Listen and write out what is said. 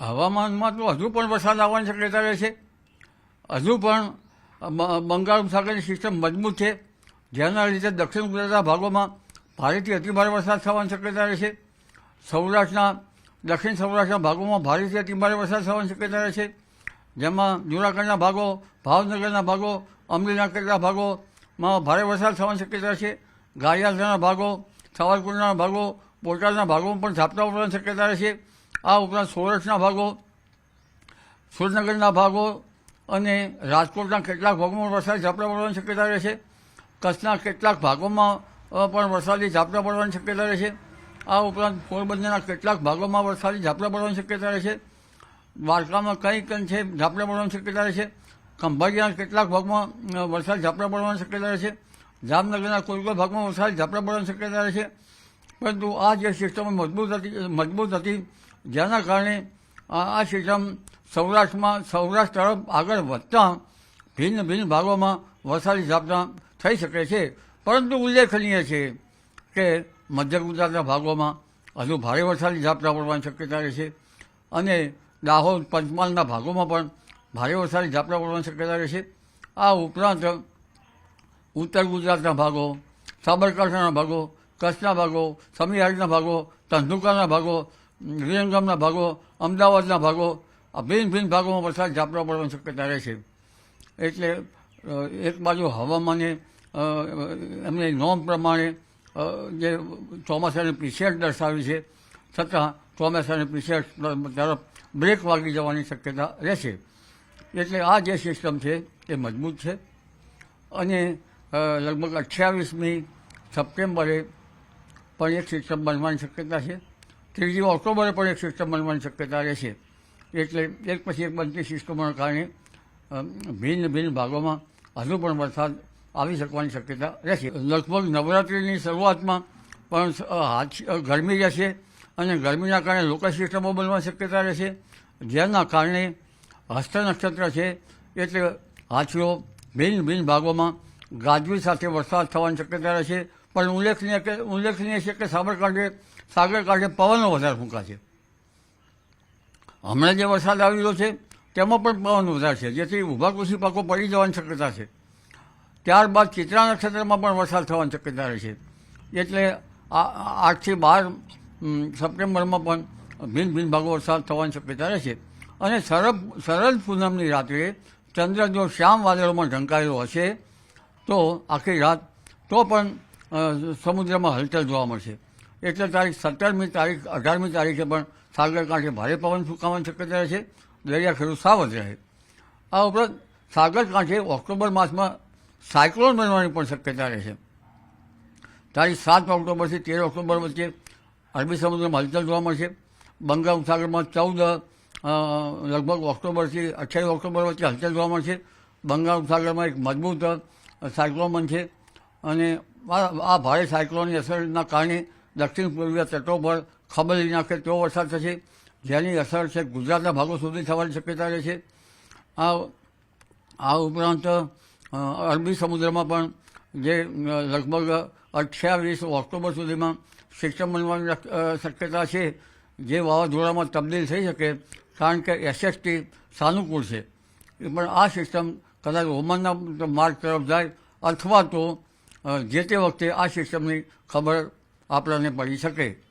હવામાનમાં તો હજુ પણ વરસાદ આવવાની શક્યતા રહે છે. હજુ પણ બંગાળ ઉપસાગરની સિસ્ટમ મજબૂત છે, જેના લીધે દક્ષિણ ગુજરાતના ભાગોમાં ભારેથી અતિભારે વરસાદ થવાની શક્યતા રહે છે. દક્ષિણ સૌરાષ્ટ્રના ભાગોમાં ભારેથી અતિભારે વરસાદ થવાની શક્યતા રહે છે, જેમાં જૂનાગઢના ભાગો, ભાવનગરના ભાગો, અમરેલીના કેટલાક ભાગોમાં ભારે વરસાદ થવાની શક્યતા છે. ગારિયાધારના ભાગો, સાવરકુંડલાના ભાગો, બોટાદના ભાગોમાં પણ ઝાપટા પડવાની શક્યતા રહે છે. આ ઉપરાંત સૌરાષ્ટ્રના ભાગો, સુરનગરના ભાગો અને રાજકોટના કેટલાક ભાગોમાં વરસાદી ઝાપટા પડવાની શક્યતા રહે છે. કચ્છના કેટલાક ભાગોમાં પણ વરસાદી ઝાપટા પડવાની શક્યતા રહે છે. આ ઉપરાંત પોરબંદરના કેટલાક ભાગોમાં વરસાદી ઝાપટા પડવાની શક્યતા રહે છે. દ્વારકામાં કંઈક અંશે ઝાપટા પડવાની શક્યતા રહે છે. ખંભાળિયાના કેટલાક ભાગમાં વરસાદી ઝાપટા પડવાની શક્યતા રહે છે. જામનગરના કોઈ ભાગમાં વરસાદી ઝાપટા પડવાની શક્યતા રહે છે. પરંતુ આ જે સિસ્ટમ મજબૂત હતી, જેના કારણે આ સિસ્ટમ સૌરાષ્ટ્ર તરફ આગળ વધતા ભિન્ન ભાગોમાં વરસાદી ઝાપટા થઈ શકે છે. પરંતુ ઉલ્લેખનીય છે કે મધ્ય ગુજરાતના ભાગોમાં હજુ ભારે વરસાદી ઝાપટા પડવાની શક્યતા રહે છે અને દાહોદ, પંચમહાલના ભાગોમાં પણ ભારે વરસાદી ઝાપટા પડવાની શક્યતા રહે છે. આ ઉપરાંત ઉત્તર ગુજરાતના ભાગો, સાબરકાંઠાના ભાગો, કચ્છના ભાગો, સમીહારીના ભાગો, ધંધુકાના ભાગો, વિરમગામના ભાગો, અમદાવાદના ભાગો, આ ભિન્ન ભાગોમાં વરસાદ ઝાપટા પડવાની શક્યતા રહે છે. એટલે એક બાજુ હવામાને એમની નોંધ પ્રમાણે જે ચોમાસાની પીછેહટ દર્શાવી છે, છતાં ચોમાસાની પીછેહટ તરફ બ્રેક વાગી જવાની શક્યતા રહેશે. એટલે આ જે સિસ્ટમ છે એ મજબૂત છે અને લગભગ 28મી સપ્ટેમ્બરે પણ એક સિસ્ટમ બનવાની શક્યતા છે. 3 ઓક્ટોબરે પણ એક સિસ્ટમ બનવાની શક્યતા રહેશે. એટલે એક પછી એક બનતી સિસ્ટમોના કારણે ભિન્ન ભાગોમાં હજુ પણ વરસાદ આવી શકવાની શક્યતા રહેશે. લગભગ નવરાત્રિની શરૂઆતમાં પણ ગરમી રહેશે અને ગરમીના કારણે લોકલ સિસ્ટમો બનવાની શક્યતા રહેશે, જેના કારણે હસ્ત નક્ષત્ર છે એટલે હાથીઓ ભિન્ન ભાગોમાં ગાજવી સાથે વરસાદ થવાની શક્યતા રહેશે. પણ ઉલ્લેખનીય છે કે સાગરકાંઠે પવનો વધારે ફૂંકાશે. હમણાં જે વરસાદ આવી રહ્યો છે તેમાં પણ પવન વધારે છે, જેથી ઊભા કૃષિ પાકો પડી જવાની શક્યતા છે. ત્યારબાદ ચિત્રા નક્ષત્રમાં પણ વરસાદ થવાની શક્યતા રહેશે. એટલે 8 થી 12 સપ્ટેમ્બરમાં પણ ભિન્ન ભાગો વરસાદ થવાની શક્યતા રહેશે. અને શરદ પૂનમની રાત્રે ચંદ્ર જો શ્યામ વાદળોમાં ઢંકાયેલો હશે તો આખી રાત તો પણ સમુદ્રમાં હલચલ જોવા મળશે. એટલે તારીખ 17મી તારીખ, 18મી તારીખે પણ સાગરકાંઠે ભારે પવન ફૂંકાવાની શક્યતા રહેશે. દરિયાખેડૂ સાવધ રહે. આ ઉપરાંત સાગરકાંઠે ઓક્ટોબર માસમાં સાયક્લોન બનવાની પણ શક્યતા રહેશે. તારીખ 7 ઓક્ટોબરથી 13 ઓક્ટોબર વચ્ચે અરબી સમુદ્રમાં હલચલ જોવા મળશે. બંગાળ ઉપસાગરમાં 14 લગભગ ઓક્ટોબરથી 28 ઓક્ટોબર વચ્ચે હલચલ જોવા મળશે. બંગાળ ઉપસાગરમાં એક મજબૂત સાયક્લોન બનશે અને આ ભારે સાયક્લોનની અસરના કારણે દક્ષિણ પૂર્વીય તટો પર ખબલી નાખે તેવો વરસાદ થશે, જેની અસર છે ગુજરાતના ભાગો સુધી થવાની શક્યતા રહેશે. આ ઉપરાંત અરબી સમુદ્રમાં પણ જે લગભગ 28 ઓક્ટોબર સુધીમાં સિસ્ટમ બનવાની શક્યતા છે, જે વાવાઝોડામાં તબદીલ થઈ શકે, કારણ કે SST સાનુકૂળ છે. પણ આ સિસ્ટમ કદાચ ઓમાનના માર્ગ તરફ જાય અથવા તો જે તે વખતે આ સિસ્ટમની ખબર આપણને પડી શકે.